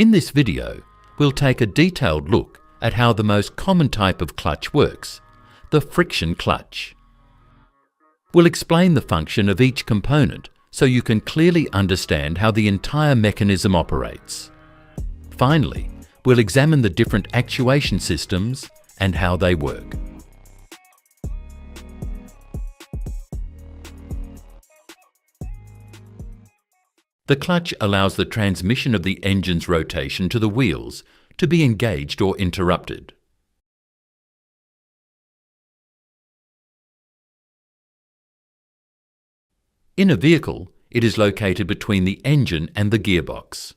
In this video, we'll take a detailed look at how the most common type of clutch works, the friction clutch. We'll explain the function of each component so you can clearly understand how the entire mechanism operates. Finally, we'll examine the different actuation systems and how they work. The clutch allows the transmission of the engine's rotation to the wheels to be engaged or interrupted. In a vehicle, it is located between the engine and the gearbox.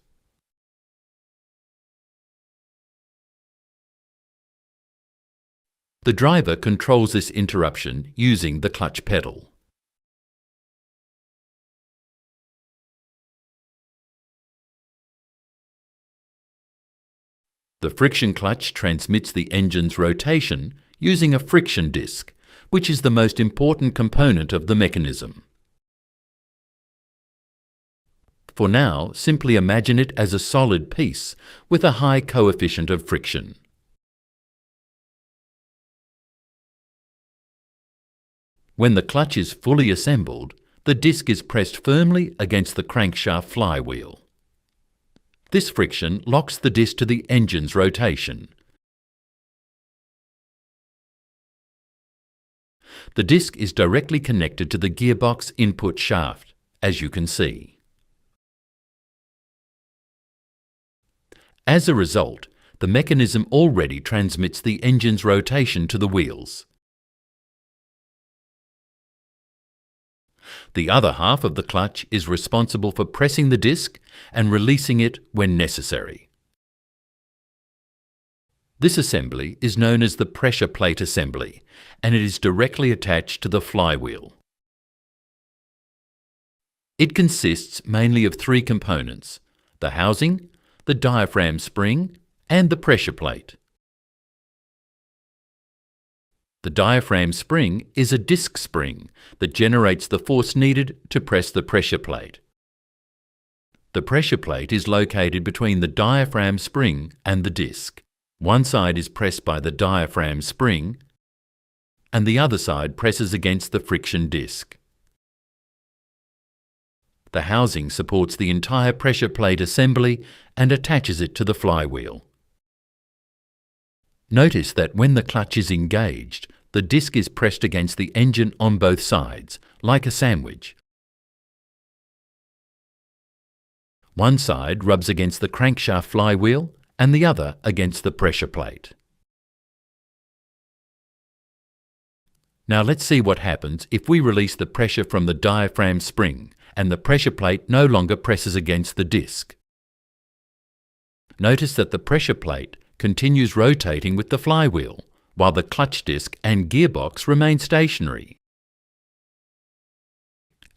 The driver controls this interruption using the clutch pedal. The friction clutch transmits the engine's rotation using a friction disc, which is the most important component of the mechanism. For now, simply imagine it as a solid piece with a high coefficient of friction. When the clutch is fully assembled, the disc is pressed firmly against the crankshaft flywheel. This friction locks the disc to the engine's rotation. The disc is directly connected to the gearbox input shaft, as you can see. As a result, the mechanism already transmits the engine's rotation to the wheels. The other half of the clutch is responsible for pressing the disc and releasing it when necessary. This assembly is known as the pressure plate assembly, and it is directly attached to the flywheel. It consists mainly of three components: the housing, the diaphragm spring, and the pressure plate. The diaphragm spring is a disc spring that generates the force needed to press the pressure plate. The pressure plate is located between the diaphragm spring and the disc. One side is pressed by the diaphragm spring, and the other side presses against the friction disc. The housing supports the entire pressure plate assembly and attaches it to the flywheel. Notice that when the clutch is engaged, the disc is pressed against the engine on both sides, like a sandwich. One side rubs against the crankshaft flywheel and the other against the pressure plate. Now let's see what happens if we release the pressure from the diaphragm spring and the pressure plate no longer presses against the disc. Notice that the pressure plate continues rotating with the flywheel, while the clutch disc and gearbox remain stationary.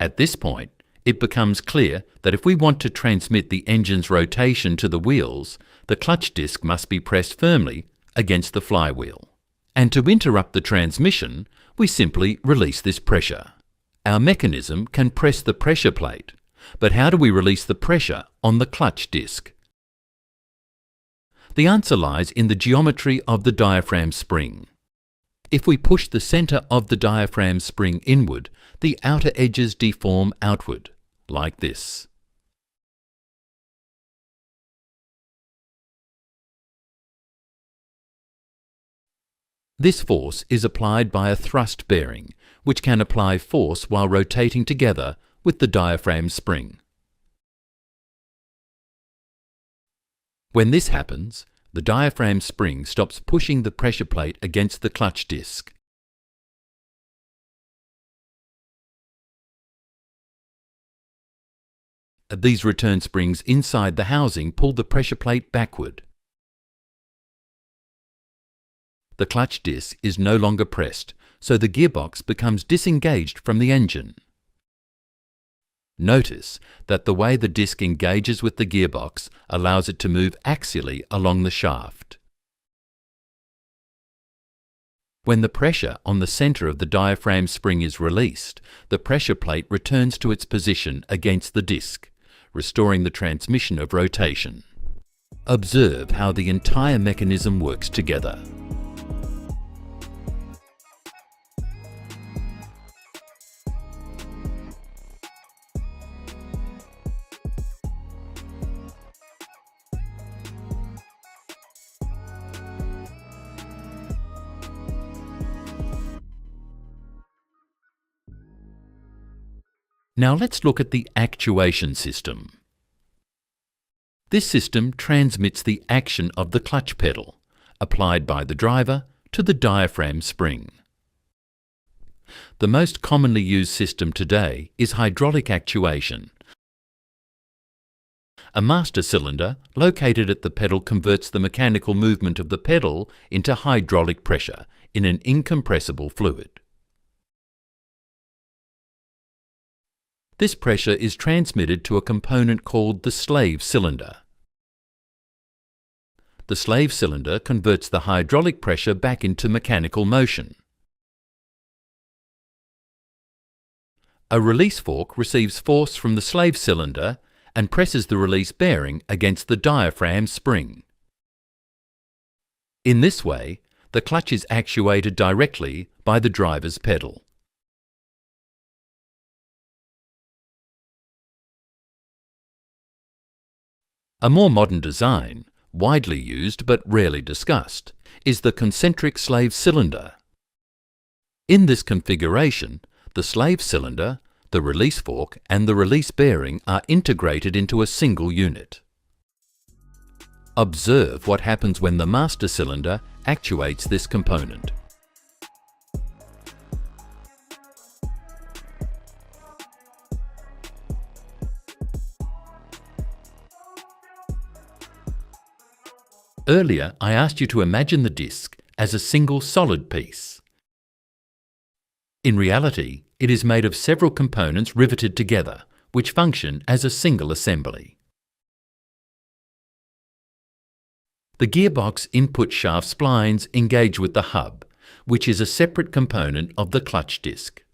At this point, it becomes clear that if we want to transmit the engine's rotation to the wheels, the clutch disc must be pressed firmly against the flywheel. And to interrupt the transmission, we simply release this pressure. Our mechanism can press the pressure plate, but how do we release the pressure on the clutch disc? The answer lies in the geometry of the diaphragm spring. If we push the center of the diaphragm spring inward, the outer edges deform outward, like this. This force is applied by a thrust bearing, which can apply force while rotating together with the diaphragm spring. When this happens, the diaphragm spring stops pushing the pressure plate against the clutch disc. These return springs inside the housing pull the pressure plate backward. The clutch disc is no longer pressed, so the gearbox becomes disengaged from the engine. Notice that the way the disc engages with the gearbox allows it to move axially along the shaft. When the pressure on the center of the diaphragm spring is released, the pressure plate returns to its position against the disc, restoring the transmission of rotation. Observe how the entire mechanism works together. Now let's look at the actuation system. This system transmits the action of the clutch pedal, applied by the driver, to the diaphragm spring. The most commonly used system today is hydraulic actuation. A master cylinder located at the pedal converts the mechanical movement of the pedal into hydraulic pressure in an incompressible fluid. This pressure is transmitted to a component called the slave cylinder. The slave cylinder converts the hydraulic pressure back into mechanical motion. A release fork receives force from the slave cylinder and presses the release bearing against the diaphragm spring. In this way, the clutch is actuated directly by the driver's pedal. A more modern design, widely used but rarely discussed, is the concentric slave cylinder. In this configuration, the slave cylinder, the release fork and the release bearing are integrated into a single unit. Observe what happens when the master cylinder actuates this component. Earlier, I asked you to imagine the disc as a single solid piece. In reality, it is made of several components riveted together, which function as a single assembly. The gearbox input shaft splines engage with the hub, which is a separate component of the clutch disc.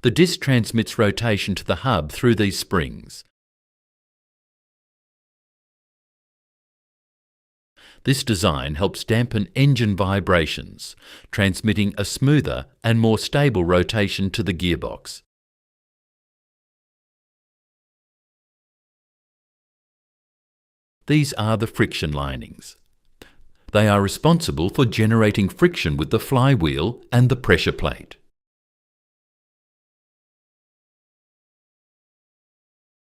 The disc transmits rotation to the hub through these springs. This design helps dampen engine vibrations, transmitting a smoother and more stable rotation to the gearbox. These are the friction linings. They are responsible for generating friction with the flywheel and the pressure plate.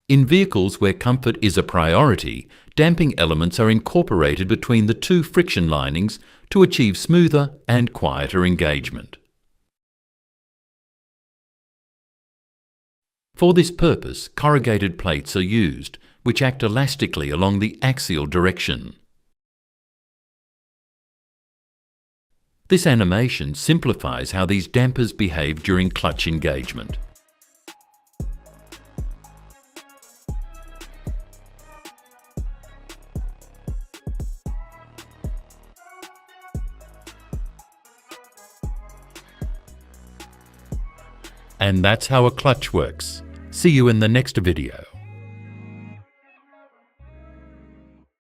In vehicles where comfort is a priority, damping elements are incorporated between the two friction linings to achieve smoother and quieter engagement. For this purpose, corrugated plates are used, which act elastically along the axial direction. This animation simplifies how these dampers behave during clutch engagement. And that's how a clutch works. See you in the next video.